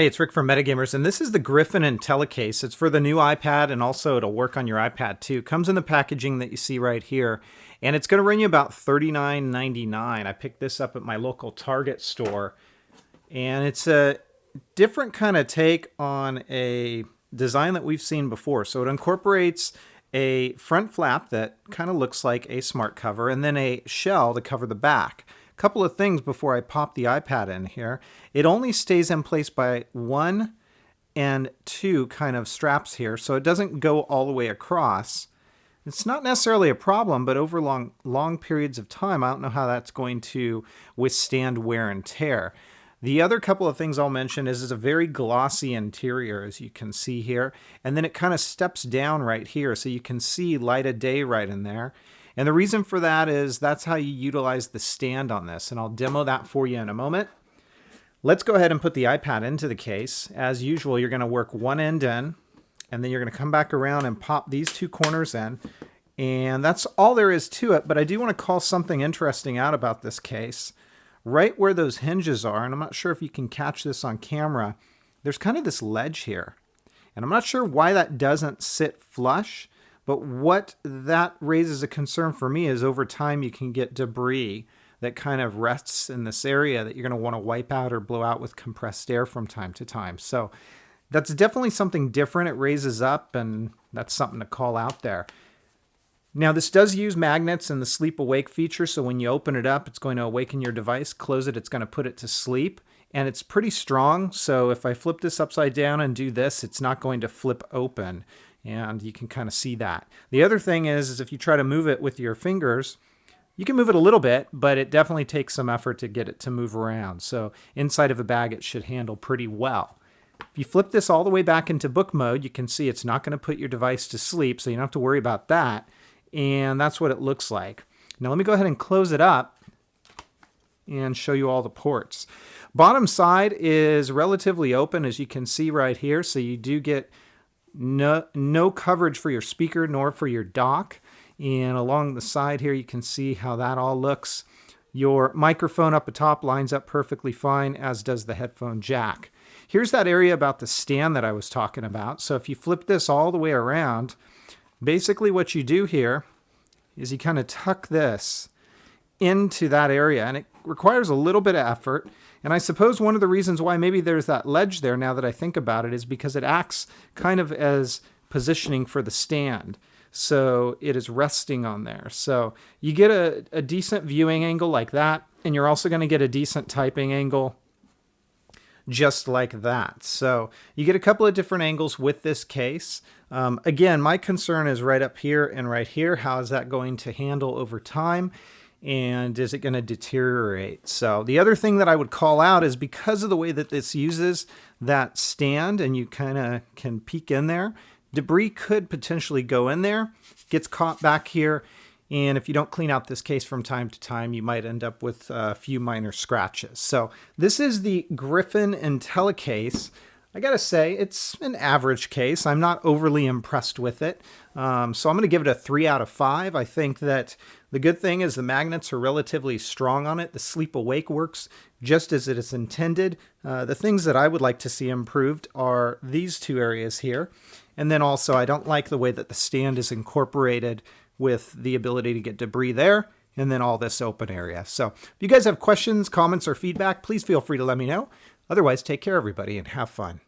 Hey, it's Rick from Metagamers, and this is the Griffin Intellicase. It's for the new iPad, and also it'll work on your iPad too. It comes in the packaging that you see right here, and it's going to run you about $39.99. I picked this up at my local Target store, and it's a different kind of take on a design that we've seen before. So it incorporates a front flap that kind of looks like a smart cover, and then a shell to cover the back. Couple of things before I pop the iPad in here. It only stays in place by 1 and 2 kind of straps here, so it doesn't go all the way across. It's not necessarily a problem, but over long periods of time, I don't know how that's going to withstand wear and tear. The other couple of things I'll mention is it's a very glossy interior, as you can see here, and then it kind of steps down right here, so you can see light of day right in there. And the reason for that is that's how you utilize the stand on this, and I'll demo that for you in a moment. Let's go ahead and put the iPad into the case. As usual, you're going to work one end in, and then you're going to come back around and pop these two corners in. And that's all there is to it, but I do want to call something interesting out about this case. Right where those hinges are, and I'm not sure if you can catch this on camera, there's kind of this ledge here. And I'm not sure why that doesn't sit flush. But what that raises a concern for me is over time you can get debris that kind of rests in this area that you're going to want to wipe out or blow out with compressed air from time to time. So that's definitely something different. It raises up, and that's something to call out there. Now, this does use magnets and the sleep awake feature, so when you open it up, it's going to awaken your device. Close it, it's going to put it to sleep. And it's pretty strong, so if I flip this upside down and do this, it's not going to flip open. And you can kind of see that. The other thing is if you try to move it with your fingers, you can move it a little bit, but it definitely takes some effort to get it to move around. So inside of a bag, it should handle pretty well. If you flip this all the way back into book mode, you can see it's not going to put your device to sleep, so you don't have to worry about that. And that's what it looks like. Now let me go ahead and close it up and show you all the ports. Bottom side is relatively open, as you can see right here, so you do get no coverage for your speaker nor for your dock. And along the side here, you can see how that all looks. Your microphone up atop lines up perfectly fine, as does the headphone jack. Here's that area about the stand that I was talking about. So if you flip this all the way around, basically what you do here is you kind of tuck this into that area, and it requires a little bit of effort. And I suppose one of the reasons why maybe there's that ledge there, now that I think about it, is because it acts kind of as positioning for the stand. So it is resting on there. So you get a decent viewing angle like that, and you're also going to get a decent typing angle just like that. So you get a couple of different angles with this case. Again, my concern is right up here and right here. How is that going to handle over time? And is it going to deteriorate? So the other thing that I would call out is because of the way that this uses that stand and you kind of can peek in there, debris could potentially go in there, gets caught back here, and if you don't clean out this case from time to time, you might end up with a few minor scratches. So this is the Griffin Intellicase. I gotta say, it's an average case. I'm not overly impressed with it. So I'm gonna give it a 3 out of 5. I think that the good thing is the magnets are relatively strong on it. The sleep awake works just as it is intended. The things that I would like to see improved are these two areas here. And then also, I don't like the way that the stand is incorporated with the ability to get debris there, and then all this open area. So if you guys have questions, comments, or feedback, please feel free to let me know. Otherwise, take care, everybody, and have fun.